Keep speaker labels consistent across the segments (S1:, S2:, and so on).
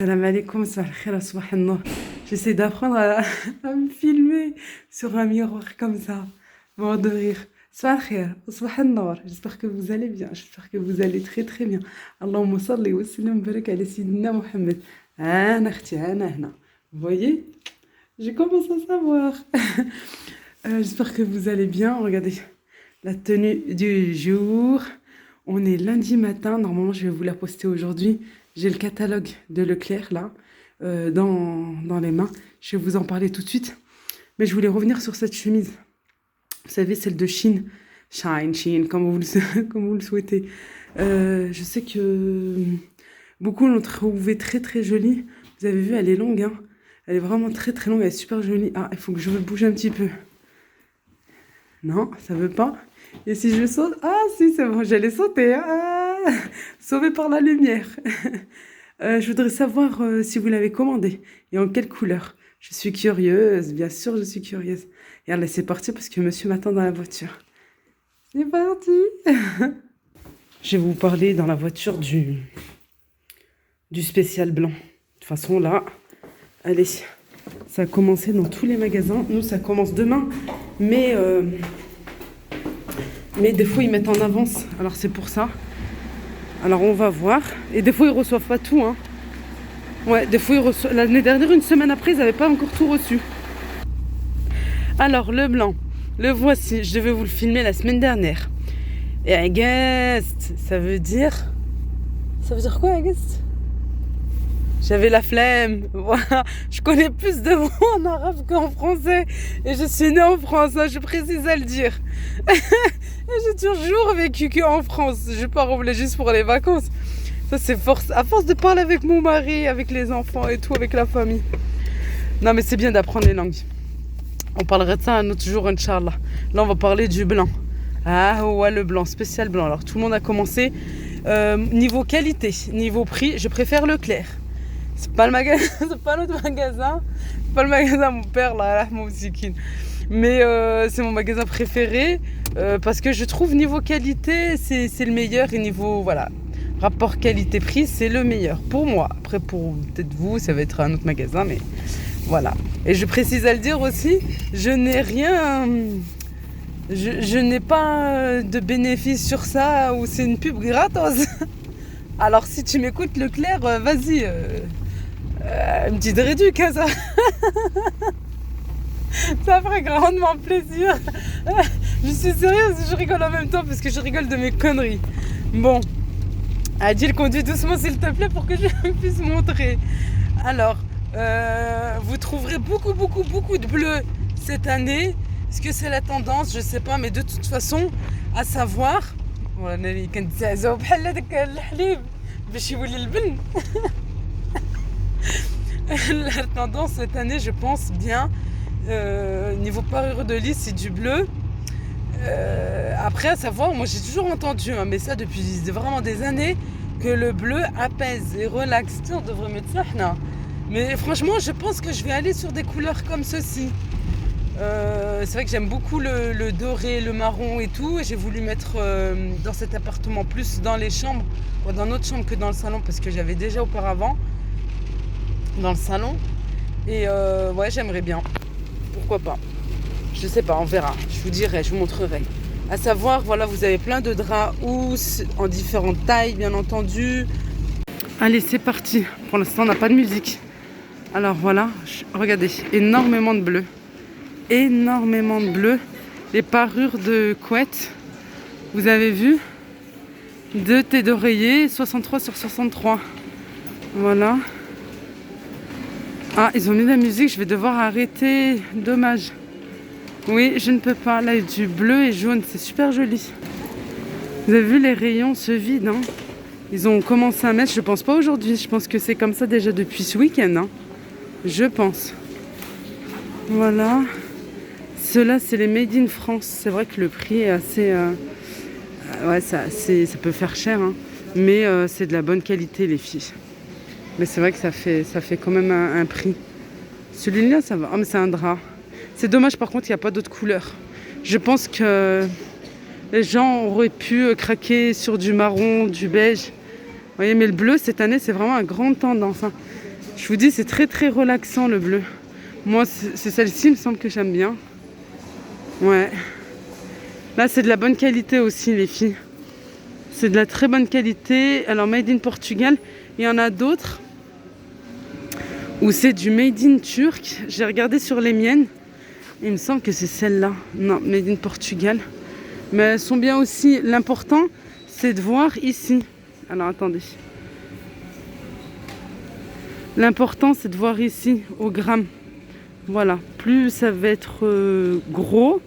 S1: Salam alaikum, salam khair, subhanallah. J'essaie d'apprendre à me filmer sur un miroir comme ça, mort de rire. Salam khair, subhanallah. J'espère que vous allez bien, j'espère que vous allez très très bien. Allahumma salli wa sallam barak ala sayyidina Mohammed. Ana khti, ana hna. Vous voyez? Je commence à savoir. J'espère que vous allez bien. Regardez la tenue du jour. On est lundi matin. Normalement, je vais vous la poster aujourd'hui. J'ai le catalogue de Leclerc là, dans les mains. Je vais vous en parler tout de suite. Mais je voulais revenir sur cette chemise. Vous savez, celle de Shein. Shein, comme comme vous le souhaitez. Je sais que beaucoup l'ont trouvée très très jolie. Vous avez vu, elle est longue, hein. Elle est vraiment très très longue, elle est super jolie. Ah, il faut que je me bouge un petit peu. Non, ça veut pas. Et si je saute... Ah si, c'est bon, j'allais sauter. Ah, sauvée par la lumière. Je voudrais savoir si vous l'avez commandé et en quelle couleur. Je suis curieuse, bien sûr, je suis curieuse. Et allez, c'est parti parce que monsieur m'attend dans la voiture. C'est parti. Je vais vous parler dans la voiture du spécial blanc. De toute façon, là, allez, ça a commencé dans tous les magasins. Nous, ça commence demain, mais des fois, ils mettent en avance. Alors, c'est pour ça. Alors, on va voir. Et des fois, ils reçoivent pas tout, hein. Ouais, des fois, ils reçoivent... L'année dernière, une semaine après, ils n'avaient pas encore tout reçu. Alors, le blanc, le voici. Je devais vous le filmer la semaine dernière. Et August, ça veut dire... Ça veut dire quoi, August? J'avais la flemme. Voilà. Je connais plus de mots en arabe qu'en français. Et je suis née en France, hein, je précise à le dire. Et j'ai toujours vécu qu'en France. Je pars au bled juste pour les vacances. Ça, c'est à force de parler avec mon mari, avec les enfants et tout, avec la famille. Non, mais c'est bien d'apprendre les langues. On parlera de ça un autre jour, Inch'Allah. Là, on va parler du blanc. Ah, ouais, le blanc, spécial blanc. Alors, tout le monde a commencé. Niveau qualité, niveau prix, je préfère Leclerc. C'est pas le magasin, c'est pas notre magasin. C'est pas le magasin mon père, là, mon zikin. Mais c'est mon magasin préféré parce que je trouve niveau qualité, c'est le meilleur. Et niveau, voilà, rapport qualité-prix, c'est le meilleur pour moi. Après, pour peut-être vous, ça va être un autre magasin, mais voilà. Et je précise à le dire aussi, je n'ai rien... Je n'ai pas de bénéfice sur ça ou c'est une pub gratos. Alors si tu m'écoutes Leclerc, vas-y, une petite réduc, hein, ça. Ça ferait grandement plaisir. Je suis sérieuse, je rigole en même temps parce que je rigole de mes conneries. Bon, Adil, conduis doucement s'il te plaît pour que je puisse montrer. Alors, vous trouverez beaucoup de bleu cette année. Est-ce que c'est la tendance? Je sais pas, mais de toute façon, à savoir... La tendance cette année, je pense bien, niveau parure de lit, c'est du bleu. Après, à savoir, moi j'ai toujours entendu, hein, mais ça depuis vraiment des années, que le bleu apaise et relaxe. On devrait mettre ça, là. Mais franchement, je pense que je vais aller sur des couleurs comme ceci. C'est vrai que j'aime beaucoup le doré, le marron et tout. Et j'ai voulu mettre dans cet appartement plus dans les chambres, ou dans notre chambre que dans le salon, parce que j'avais déjà auparavant dans le salon. Et ouais, j'aimerais bien. Pourquoi pas? Je sais pas, on verra. Je vous dirai, je vous montrerai. À savoir, voilà, vous avez plein de draps housses en différentes tailles, bien entendu. Allez, c'est parti. Pour l'instant, on n'a pas de musique. Alors voilà, regardez, énormément de bleu. Énormément de bleu. Les parures de couette, vous avez vu, 2 thés d'oreiller, 63 sur 63. Voilà. Ah, ils ont mis la musique, je vais devoir arrêter. Dommage. Oui, je ne peux pas. Là, il y a du bleu et jaune, c'est super joli. Vous avez vu, les rayons se vident, hein. Ils ont commencé à mettre, je pense pas aujourd'hui, je pense que c'est comme ça déjà depuis ce week-end, hein. Je pense. Voilà. Ceux-là, c'est les Made in France. C'est vrai que le prix est assez... ouais, ça peut faire cher, hein. Mais c'est de la bonne qualité, les filles. Mais c'est vrai que ça fait quand même un prix. Celui-là, ça va. Ah, mais c'est un drap. C'est dommage, par contre, il n'y a pas d'autres couleurs. Je pense que les gens auraient pu craquer sur du marron, du beige. Vous voyez, mais le bleu, cette année, c'est vraiment une grande tendance, hein. Je vous dis, c'est très très relaxant le bleu. Moi, c'est celle-ci, il me semble que j'aime bien. Ouais. Là, c'est de la bonne qualité aussi, les filles. C'est de la très bonne qualité. Alors, made in Portugal. Il y en a d'autres où c'est du made in turc. J'ai regardé sur les miennes. Il me semble que c'est celle-là. Non, made in Portugal. Mais elles sont bien aussi. L'important, c'est de voir ici. Alors, attendez. L'important, c'est de voir ici, au gramme. Voilà. Plus ça va être gros,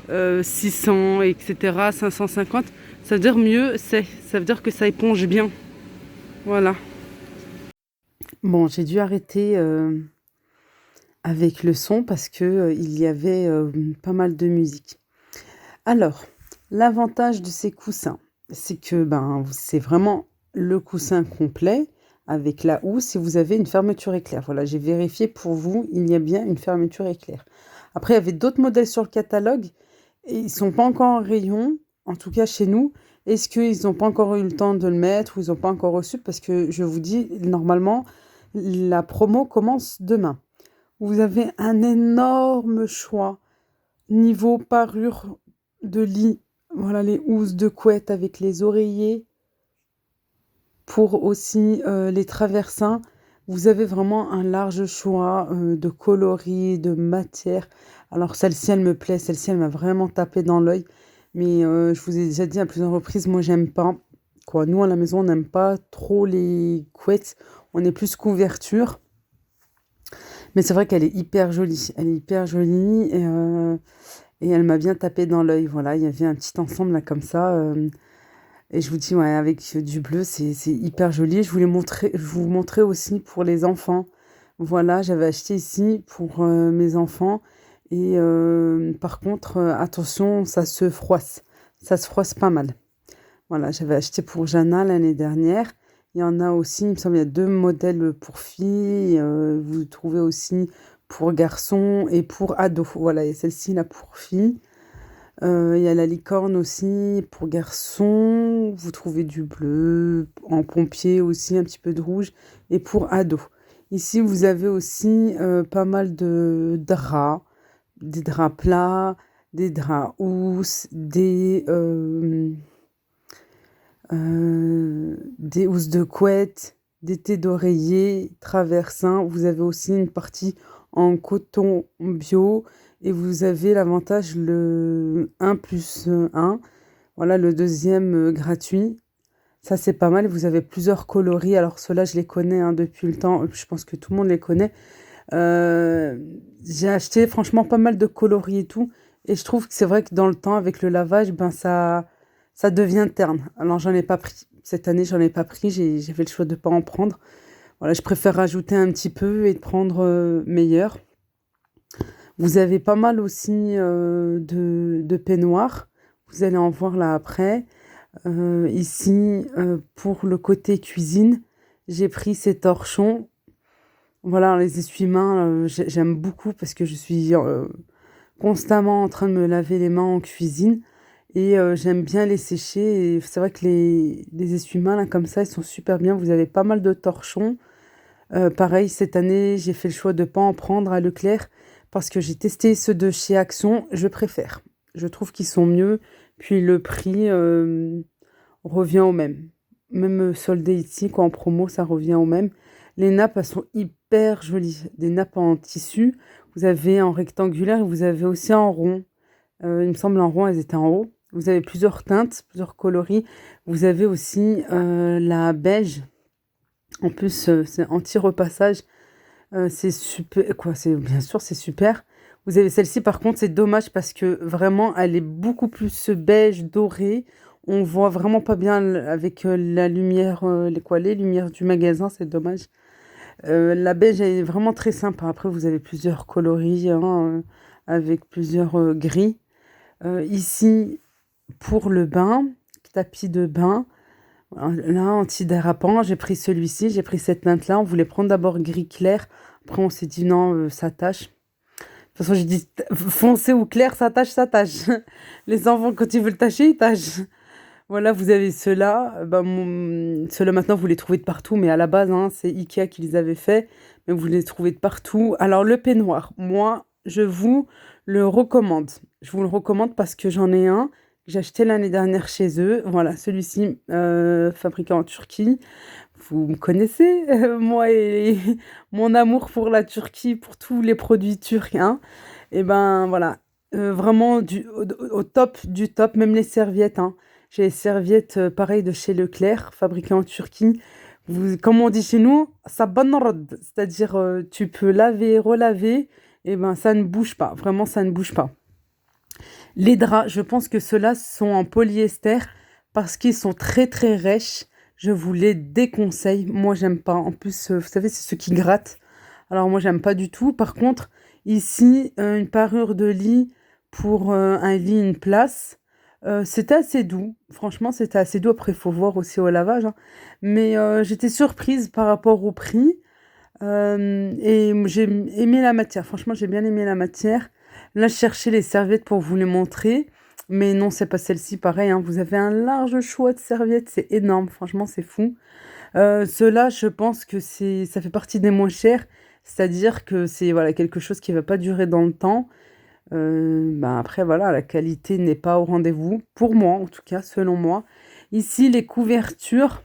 S1: 600, etc., 550, ça veut dire mieux c'est. Ça veut dire que ça éponge bien. Voilà. Bon, j'ai dû arrêter avec le son parce que il y avait pas mal de musique. Alors, l'avantage de ces coussins, c'est que c'est vraiment le coussin complet avec la housse si vous avez une fermeture éclair. Voilà, j'ai vérifié pour vous, il y a bien une fermeture éclair. Après, il y avait d'autres modèles sur le catalogue et ils ne sont pas encore en rayon, en tout cas chez nous. Est-ce qu'ils n'ont pas encore eu le temps de le mettre ou ils n'ont pas encore reçu? Parce que je vous dis, normalement, la promo commence demain. Vous avez un énorme choix niveau parure de lit. Voilà les housses de couette avec les oreillers. Pour aussi les traversins, vous avez vraiment un large choix de coloris, de matière. Alors celle-ci, elle me plaît. Celle-ci, elle m'a vraiment tapé dans l'œil. Mais je vous ai déjà dit à plusieurs reprises, moi, j'aime pas. Quoi, nous, à la maison, on n'aime pas trop les couettes. On est plus couverture. Mais c'est vrai qu'elle est hyper jolie. Elle est hyper jolie et elle m'a bien tapé dans l'œil. Voilà, il y avait un petit ensemble là comme ça. Et je vous dis, ouais, avec du bleu, c'est hyper joli. Je vous montrer aussi pour les enfants. Voilà, j'avais acheté ici pour mes enfants. Et par contre, attention, ça se froisse. Ça se froisse pas mal. Voilà, j'avais acheté pour Jana l'année dernière. Il y en a aussi, il me semble, il y a 2 modèles pour filles. Vous trouvez aussi pour garçons et pour ados. Voilà, et celle-ci là pour filles. Il y a la licorne aussi pour garçons. Vous trouvez du bleu en pompier aussi, un petit peu de rouge. Et pour ados. Ici, vous avez aussi pas mal de draps. Des draps plats, des draps housses, des housses de couette, des thés d'oreiller, traversins. Vous avez aussi une partie en coton bio et vous avez l'avantage le 1+1. Voilà, le deuxième gratuit. Ça, c'est pas mal. Vous avez plusieurs coloris. Alors, ceux-là, je les connais depuis le temps. Je pense que tout le monde les connaît. J'ai acheté franchement pas mal de coloris et tout. Et je trouve que c'est vrai que dans le temps, avec le lavage, ça devient terne. Alors, j'en ai pas pris. Cette année, j'en ai pas pris. J'ai fait le choix de pas en prendre. Voilà, je préfère rajouter un petit peu et de prendre meilleur. Vous avez pas mal aussi de peignoirs. Vous allez en voir là après. Ici, pour le côté cuisine, j'ai pris ces torchons. Voilà, les essuie-mains, j'aime beaucoup parce que je suis constamment en train de me laver les mains en cuisine et j'aime bien les sécher. Et c'est vrai que les essuie-mains, là, comme ça, ils sont super bien. Vous avez pas mal de torchons. Pareil, cette année, j'ai fait le choix de ne pas en prendre à Leclerc parce que j'ai testé ceux de chez Action. Je préfère. Je trouve qu'ils sont mieux. Puis le prix revient au même. Même soldé ici, quoi, en promo, ça revient au même. Les nappes, elles sont hyper jolies. Des nappes en tissu. Vous avez en rectangulaire et vous avez aussi en rond. Il me semble en rond, elles étaient en haut. Vous avez plusieurs teintes, plusieurs coloris. Vous avez aussi la beige. En plus, c'est anti-repassage. C'est super. Quoi, bien sûr, c'est super. Vous avez celle-ci, par contre, c'est dommage parce que vraiment, elle est beaucoup plus beige, dorée. On voit vraiment pas bien avec la lumière, les lumières du magasin, c'est dommage. La beige elle est vraiment très sympa. Après, vous avez plusieurs coloris avec plusieurs gris. Ici, pour le bain, tapis de bain, là, antidérapant, j'ai pris celui-ci, j'ai pris cette teinte-là. On voulait prendre d'abord gris clair. Après, on s'est dit non, ça tâche. De toute façon, j'ai dit foncé ou clair, ça tâche, ça tâche. Les enfants, quand ils veulent tâcher, ils tâchent. Voilà, vous avez ceux-là. Ceux-là, maintenant, vous les trouvez de partout, mais à la base, hein, c'est Ikea qui les avait fait. Mais vous les trouvez de partout. Alors, le peignoir, moi, je vous le recommande. Je vous le recommande parce que j'en ai un que j'ai acheté l'année dernière chez eux. Voilà, celui-ci, fabriqué en Turquie. Vous me connaissez, moi et mon amour pour la Turquie, pour tous les produits turcs, hein. Et ben voilà, vraiment au top du top, même les serviettes, hein. J'ai les serviettes pareil de chez Leclerc, fabriquées en Turquie. Comme on dit chez nous, ça banrod, c'est-à-dire tu peux laver, relaver, et ben ça ne bouge pas, vraiment ça ne bouge pas. Les draps, je pense que ceux-là sont en polyester parce qu'ils sont très très rêches. Je vous les déconseille. Moi, j'aime pas. En plus, vous savez, c'est ceux qui grattent. Alors moi, j'aime pas du tout. Par contre, ici, une parure de lit pour un lit, une place. C'était assez doux. Franchement, c'était assez doux. Après, il faut voir aussi au lavage, hein. Mais j'étais surprise par rapport au prix. Et j'ai aimé la matière. Franchement, j'ai bien aimé la matière. Là, je cherchais les serviettes pour vous les montrer. Mais non, c'est pas celle-ci. Pareil, hein, vous avez un large choix de serviettes. C'est énorme. Franchement, c'est fou. Ceux-là, je pense que ça fait partie des moins chers. C'est-à-dire que c'est voilà, quelque chose qui va pas durer dans le temps. Après, voilà, la qualité n'est pas au rendez-vous. Pour moi, en tout cas, selon moi. Ici, les couvertures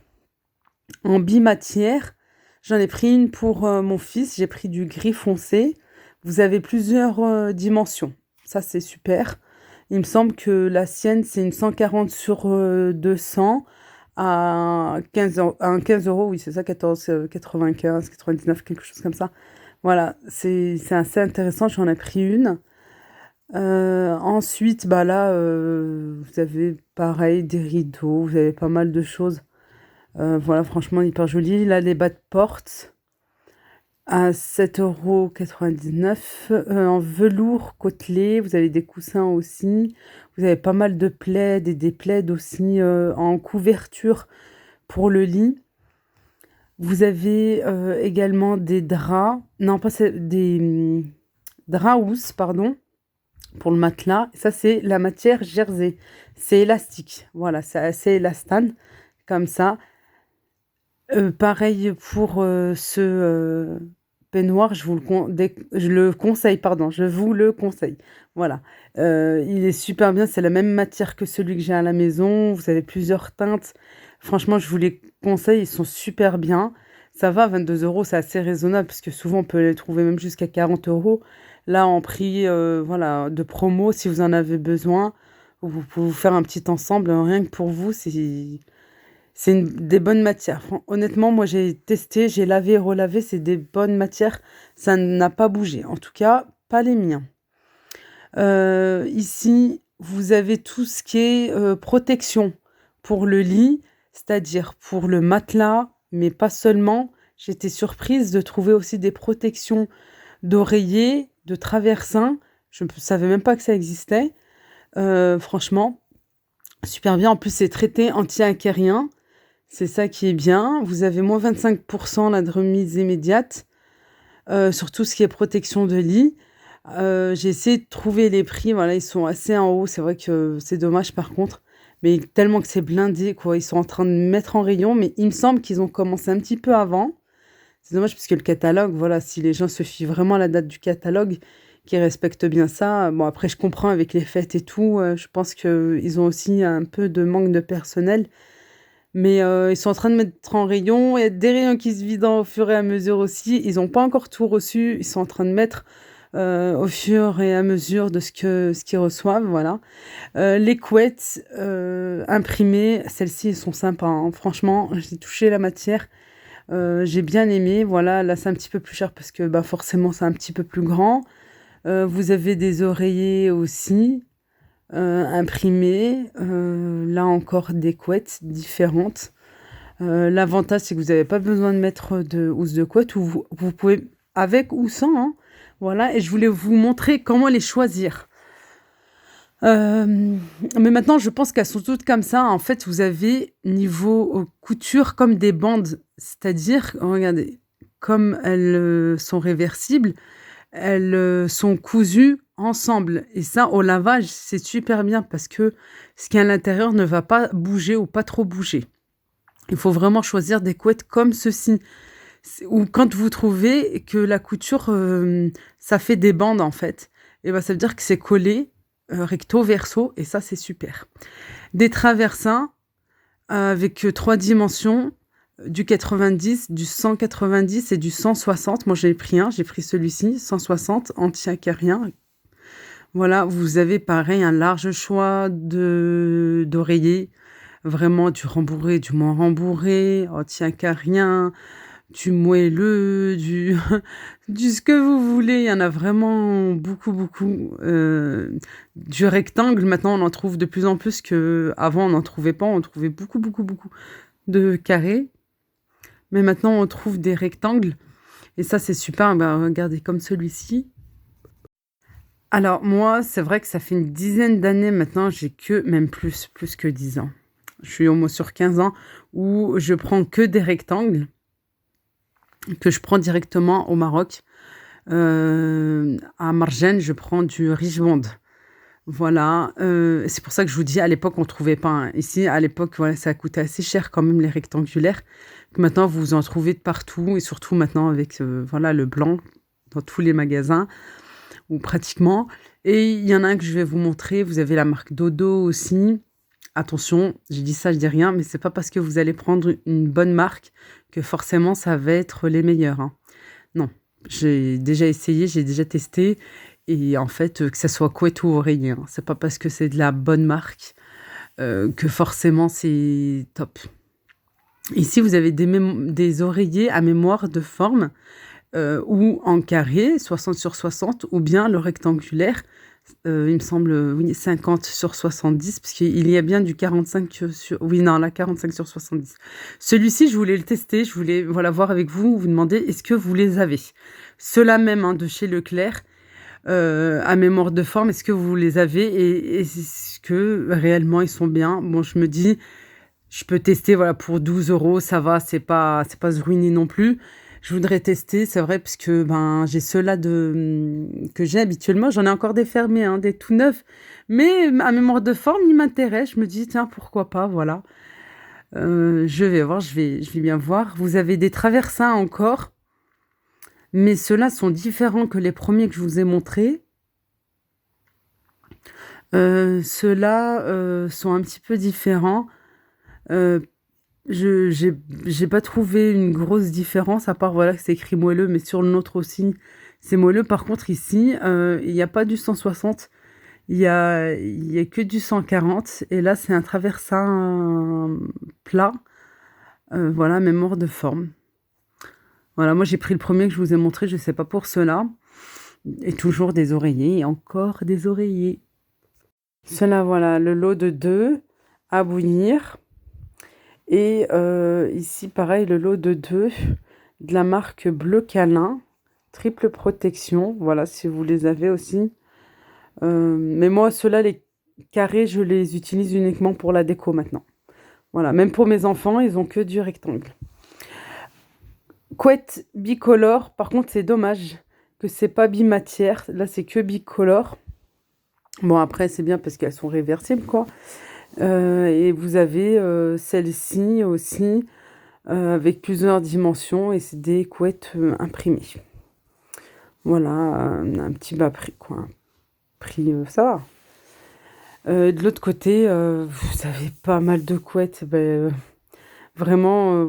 S1: en bimatière. J'en ai pris une pour mon fils. J'ai pris du gris foncé. Vous avez plusieurs dimensions. Ça, c'est super. Il me semble que la sienne, c'est une 140 sur 200 à 15 euros. Oui, c'est ça, 14,95, 99, quelque chose comme ça. Voilà, c'est assez intéressant. J'en ai pris une. Ensuite, bah là, vous avez pareil des rideaux. Vous avez pas mal de choses. Voilà, franchement, hyper joli. Là, les bas de porte à 7,99 € en velours côtelé. Vous avez des coussins aussi. Vous avez pas mal de plaids et des plaids aussi en couverture pour le lit. Vous avez également des draps. Non, pas des draps housses, pardon, pour le matelas. Ça, c'est la matière jersey. C'est élastique. Voilà, c'est assez élastane, comme ça. Pareil pour ce peignoir, je le conseille, pardon, je vous le conseille. Voilà. Il est super bien, c'est la même matière que celui que j'ai à la maison. Vous avez plusieurs teintes. Franchement, je vous les conseille, ils sont super bien. Ça va, 22 euros, c'est assez raisonnable, parce que souvent on peut les trouver même jusqu'à 40 euros. Là, en prix voilà, de promo, si vous en avez besoin, vous pouvez vous faire un petit ensemble, rien que pour vous, c'est des bonnes matières. Honnêtement, moi j'ai testé, j'ai lavé et relavé, c'est des bonnes matières. Ça n'a pas bougé. En tout cas, pas les miens. Ici, vous avez tout ce qui est protection pour le lit, c'est-à-dire pour le matelas, mais pas seulement. J'étais surprise de trouver aussi des protections d'oreiller, de traversin. Je ne savais même pas que ça existait. Franchement, super bien. En plus, c'est traité anti-acérien. C'est ça qui est bien. Vous avez moins 25% là, de remise immédiate sur tout ce qui est protection de lit. J'ai essayé de trouver les prix. Voilà, ils sont assez en haut. C'est vrai que c'est dommage par contre. Mais tellement que c'est blindé, quoi. Ils sont en train de mettre en rayon. Mais il me semble qu'ils ont commencé un petit peu avant. C'est dommage parce que le catalogue, voilà, si les gens se fient vraiment à la date du catalogue, qu'ils respectent bien ça. Bon, après, je comprends avec les fêtes et tout. Je pense qu'ils ont aussi un peu de manque de personnel. Mais ils sont en train de mettre en rayon. Il y a des rayons qui se vident au fur et à mesure aussi. Ils n'ont pas encore tout reçu. Ils sont en train de mettre au fur et à mesure de ce qu'ils reçoivent. Voilà. Les couettes imprimées, celles-ci elles sont sympas, hein. Franchement, j'ai touché la matière. J'ai bien aimé. Voilà, là c'est un petit peu plus cher parce que bah, forcément c'est un petit peu plus grand. Vous avez des oreillers aussi imprimés. Là encore des couettes différentes. L'avantage c'est que vous n'avez pas besoin de mettre de housse de couette ou vous pouvez avec ou sans, hein. Voilà, et je voulais vous montrer comment les choisir. Mais maintenant, je pense qu'elles sont toutes comme ça. En fait, vous avez niveau couture comme des bandes. C'est-à-dire, regardez, comme elles sont réversibles, elles sont cousues ensemble. Et ça, au lavage, c'est super bien parce que ce qui est à l'intérieur ne va pas bouger ou pas trop bouger. Il faut vraiment choisir des couettes comme ceci. Ou quand vous trouvez que la couture, ça fait des bandes en fait, et ben ça veut dire que c'est collé recto verso et ça c'est super. Des traversins avec 3 dimensions, du 90, du 190 et du 160. Moi j'ai pris celui-ci, 160, anti-acarien. Voilà, vous avez pareil un large choix d'oreillers, vraiment du rembourré, du moins rembourré, anti-acarien, du moelleux, du du ce que vous voulez. Il y en a vraiment beaucoup, beaucoup. Du rectangle, maintenant, on en trouve de plus en plus qu'avant, on n'en trouvait pas. On trouvait beaucoup, beaucoup, beaucoup de carrés. Mais maintenant, on trouve des rectangles. Et ça, c'est super. Ben, regardez, comme celui-ci. Alors, moi, c'est vrai que ça fait une dizaine d'années maintenant, même plus que 10 ans. Je suis au moins sur 15 ans où je prends que des rectangles que je prends directement au Maroc. À Marjane, je prends du Richemond. Voilà, c'est pour ça que je vous dis, à l'époque, on ne trouvait pas. Hein. Ici, à l'époque, voilà, ça coûtait assez cher quand même les rectangulaires. Maintenant, vous en trouvez de partout et surtout maintenant avec voilà, le blanc dans tous les magasins ou pratiquement. Et il y en a un que je vais vous montrer. Vous avez la marque Dodo aussi. Attention, je dis ça, je dis rien, mais c'est pas parce que vous allez prendre une bonne marque que forcément ça va être les meilleurs. Hein. Non, j'ai déjà essayé, j'ai déjà testé. Et en fait, que ça soit couette ou oreiller, hein, c'est pas parce que c'est de la bonne marque que forcément c'est top. Ici, vous avez des oreillers à mémoire de forme ou en carré, 60 sur 60, ou bien le rectangulaire, il me semble, oui, 50 sur 70, parce qu'il y a bien du 45 sur... Oui, non, là, 45 sur 70. Celui-ci, je voulais le tester, je voulais voilà, voir avec vous, vous demander, est-ce que vous les avez? Ceux-là même, hein, de chez Leclerc, à mémoire de forme, est-ce que vous les avez et est-ce que réellement ils sont bien? Bon, je me dis, je peux tester voilà, pour 12 euros, ça va, c'est pas se ruiner non plus. Je voudrais tester, c'est vrai, parce que ben, j'ai ceux-là que j'ai habituellement. J'en ai encore des fermés, hein, des tout neufs. Mais à mémoire de forme, ils m'intéressent. Je me dis, tiens, pourquoi pas, voilà. Je vais voir, je vais bien voir. Vous avez des traversins encore. Mais ceux-là sont différents que les premiers que je vous ai montrés. Ceux-là sont un petit peu différents. Euh, j'ai pas trouvé une grosse différence, à part voilà que c'est écrit moelleux, mais sur le nôtre aussi, c'est moelleux. Par contre, ici, il n'y a pas du 160, il y a que du 140. Et là, c'est un traversin plat, voilà, mémoire de forme. Voilà, moi j'ai pris le premier que je vous ai montré, je sais pas pour cela. Et toujours des oreillers, et encore des oreillers. Cela, voilà, le lot de 2 à bouillir. Et ici, pareil, le lot de 2 de la marque Bleu Câlin, triple protection. Voilà, si vous les avez aussi. Mais moi, ceux-là, les carrés, je les utilise uniquement pour la déco maintenant. Voilà, même pour mes enfants, ils ont que du rectangle. Couette bicolore, par contre, c'est dommage que c'est pas bimatière. Là, c'est que bicolore. Bon, après, c'est bien parce qu'elles sont réversibles, quoi. Et vous avez celle-ci aussi, avec plusieurs dimensions, et c'est des couettes imprimées. Voilà, un petit bas prix, quoi. Prix, ça va. De l'autre côté, vous avez pas mal de couettes, vraiment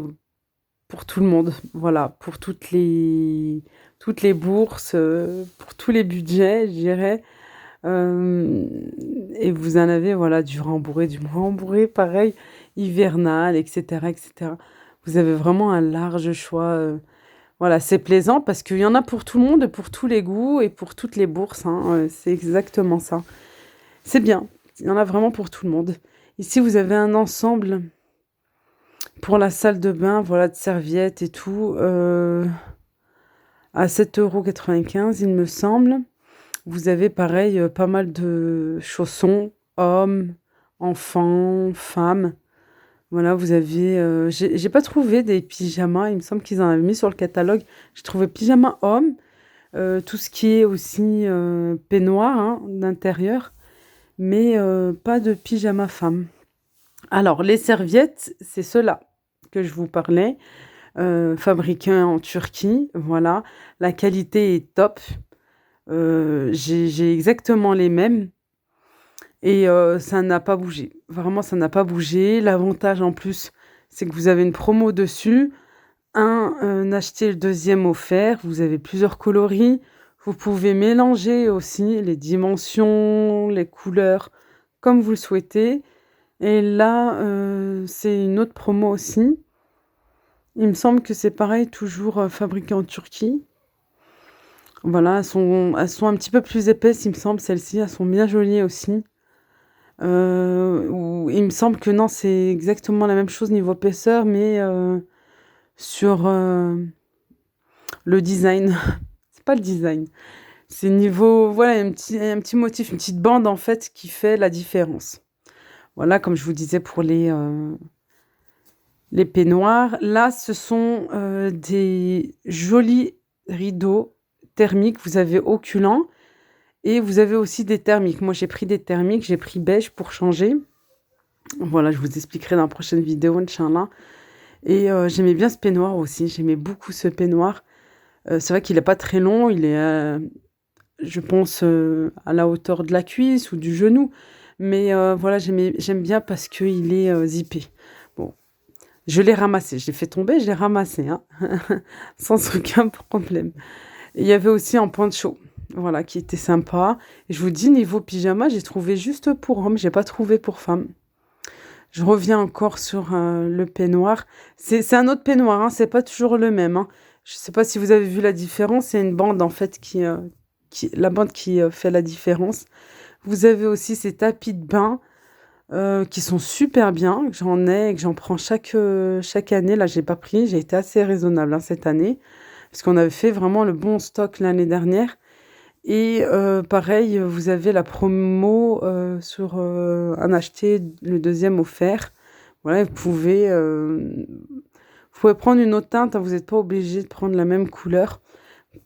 S1: pour tout le monde. Voilà, pour toutes les bourses, pour tous les budgets, je dirais. Et vous en avez, voilà, du rembourré, pareil, hivernal, etc., etc. Vous avez vraiment un large choix. Voilà, c'est plaisant parce qu'il y en a pour tout le monde, pour tous les goûts et pour toutes les bourses. Hein, c'est exactement ça. C'est bien. Il y en a vraiment pour tout le monde. Ici, vous avez un ensemble pour la salle de bain, voilà, de serviettes et tout, à 7,95 €, il me semble. Vous avez pareil, pas mal de chaussons, hommes, enfants, femmes. Voilà, vous avez, j'ai pas trouvé des pyjamas, il me semble qu'ils en avaient mis sur le catalogue. J'ai trouvé pyjama homme, tout ce qui est aussi peignoir hein, d'intérieur, mais pas de pyjama femme. Alors, les serviettes, c'est ceux-là que je vous parlais, fabriqués en Turquie. Voilà, la qualité est top. J'ai exactement les mêmes et ça n'a pas bougé. Vraiment, ça n'a pas bougé. L'avantage en plus, c'est que vous avez une promo dessus. Acheter le deuxième offert. Vous avez plusieurs coloris. Vous pouvez mélanger aussi les dimensions, les couleurs, comme vous le souhaitez. Et là, c'est une autre promo aussi. Il me semble que c'est pareil, toujours fabriqué en Turquie. Voilà, elles sont un petit peu plus épaisses, il me semble, celles-ci. Elles sont bien jolies aussi. Il me semble que non, c'est exactement la même chose niveau épaisseur, mais sur le design. C'est pas le design. C'est niveau, voilà, un petit motif, une petite bande en fait qui fait la différence. Voilà, comme je vous disais pour les peignoirs. Là, ce sont des jolis rideaux thermiques. Vous avez opulent et vous avez aussi des thermiques. Moi, j'ai pris des thermiques, j'ai pris beige pour changer. Voilà, je vous expliquerai dans la prochaine vidéo, Inch'Allah. Et j'aimais bien ce peignoir aussi. J'aimais beaucoup ce peignoir. C'est vrai qu'il n'est pas très long. Il est, je pense, à la hauteur de la cuisse ou du genou. Mais voilà, j'aime bien parce qu'il est zippé. Bon, je l'ai ramassé. Je l'ai fait tomber, je l'ai ramassé. Hein. Sans aucun problème. Et il y avait aussi un poncho. Voilà, qui était sympa. Et je vous dis, niveau pyjama, j'ai trouvé juste pour homme. J'ai pas trouvé pour femme. Je reviens encore sur le peignoir. C'est un autre peignoir, hein, c'est pas toujours le même. Hein. Je sais pas si vous avez vu la différence. C'est une bande en fait la bande qui fait la différence. Vous avez aussi ces tapis de bain qui sont super bien. Que j'en ai et que j'en prends chaque année. Là, j'ai pas pris. J'ai été assez raisonnable hein, cette année parce qu'on avait fait vraiment le bon stock l'année dernière. Et pareil, vous avez la promo sur un acheté, le deuxième offert. Voilà, vous pouvez prendre une autre teinte, hein, vous n'êtes pas obligé de prendre la même couleur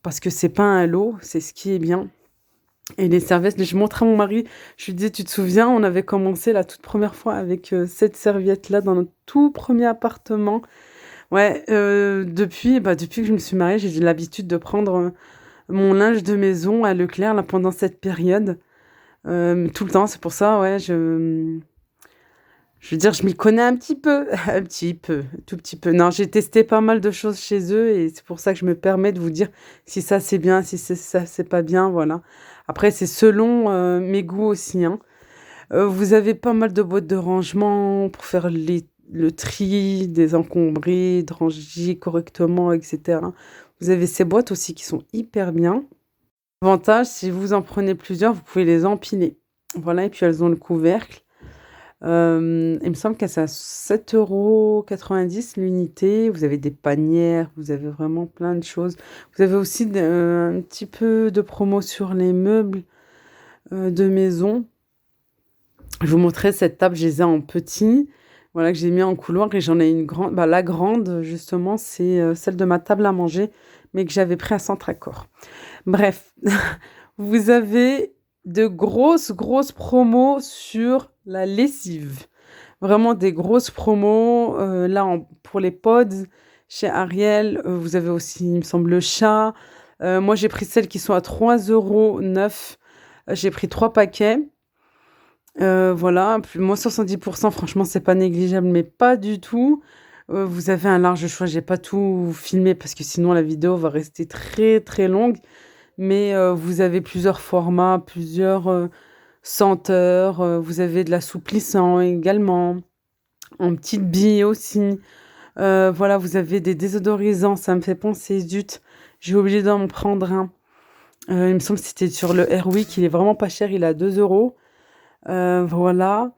S1: parce que c'est pas un lot, c'est ce qui est bien. Et les serviettes, je montrais à mon mari, je lui disais, tu te souviens, on avait commencé la toute première fois avec cette serviette-là dans notre tout premier appartement. Ouais, depuis que je me suis mariée, j'ai l'habitude de prendre mon linge de maison à Leclerc là, pendant cette période. Tout le temps, c'est pour ça, ouais, je veux dire, je m'y connais un petit peu, un petit peu, tout petit peu. Non, j'ai testé pas mal de choses chez eux et c'est pour ça que je me permets de vous dire si ça c'est bien, si ça c'est pas bien, voilà. Après, c'est selon mes goûts aussi, hein. Vous avez pas mal de boîtes de rangement pour faire le tri, désencombrer, de ranger correctement, etc. Vous avez ces boîtes aussi qui sont hyper bien. Avantage, si vous en prenez plusieurs, vous pouvez les empiler. Voilà, et puis elles ont le couvercle. Il me semble qu'elle c'est à 7,90 € l'unité. Vous avez des panières, vous avez vraiment plein de choses. Vous avez aussi un petit peu de promo sur les meubles de maison. Je vous montrerai cette table, je les ai en petit. Voilà, que j'ai mis en couloir et j'en ai une grande. Bah, la grande, justement, c'est celle de ma table à manger, mais que j'avais pris à Centre-Accord. Bref, vous avez de grosses promos sur la lessive. Vraiment des grosses promos. Là, pour les pods, chez Ariel, vous avez aussi, il me semble, le chat. Moi, j'ai pris celles qui sont à 3,9 €. J'ai pris 3 paquets. Voilà, moins 70%, franchement, c'est pas négligeable, mais pas du tout. Vous avez un large choix. J'ai pas tout filmé parce que sinon la vidéo va rester très très longue. Mais vous avez plusieurs formats, plusieurs senteurs. Vous avez de l'assouplissant également, en petite bille aussi. Voilà, vous avez des désodorisants. Ça me fait penser, zut, j'ai oublié d'en prendre un. Il me semble que c'était sur le Airwick. Il est vraiment pas cher, il est à 2 €. Voilà.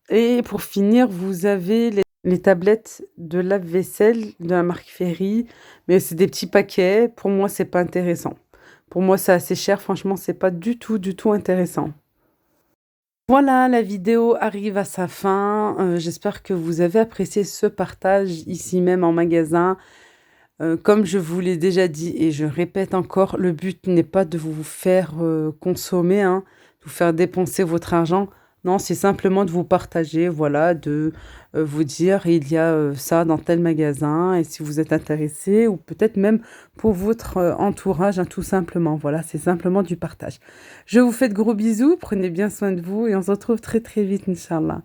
S1: Et pour finir, vous avez les tablettes de lave-vaisselle de la marque Ferry. Mais c'est des petits paquets. Pour moi, c'est pas intéressant. Pour moi, c'est assez cher. Franchement, c'est pas du tout intéressant. Voilà, la vidéo arrive à sa fin. J'espère que vous avez apprécié ce partage ici même en magasin. Comme je vous l'ai déjà dit et je répète encore, le but n'est pas de vous faire, consommer, hein, de vous faire dépenser votre argent. Non, c'est simplement de vous partager, voilà, de, vous dire: «Il y a, ça dans tel magasin et si vous êtes intéressé» ou peut-être même pour votre, entourage, hein, tout simplement. Voilà, c'est simplement du partage. Je vous fais de gros bisous, prenez bien soin de vous et on se retrouve très, très vite, inch'Allah.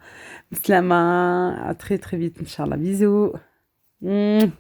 S1: Bislama, à très, très vite, inch'Allah. Bisous. Mmh.